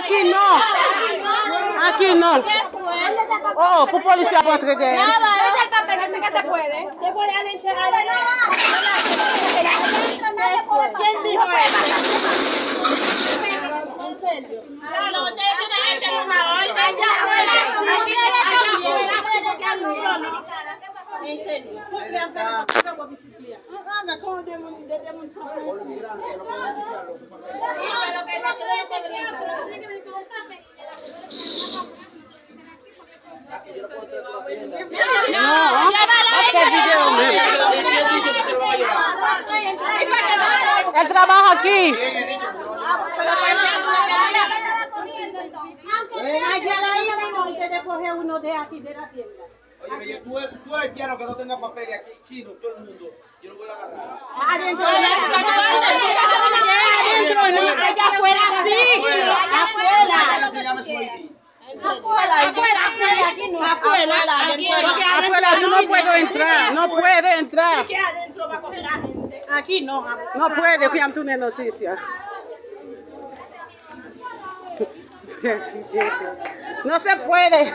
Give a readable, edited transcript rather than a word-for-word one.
Aquí no. Aquí no. Oh, pour policía pour entrer derrière. Este el papel, este que se puede. Se puede adentrar. ¿Quién dijo eso? En serio. No, ustedes tienen que tener una orden. Allá afuera. En serio. No, este video mío. Él trabaja aquí. Allá la hija mismo y te coge uno de aquí de la tienda. Oye, tú eres haitiano que no tenga papel y aquí chino, todo el mundo. Yo lo voy a agarrar. Adentro, allá afuera, sí. Allá afuera. Se llama Swahili. Afuera, sí, aquí no. Afuera, Afuera tú no puedes entrar. No puedes entrar. que adentro va a coger la gente. Aquí no. No puede, que tú una noticia. No se puede.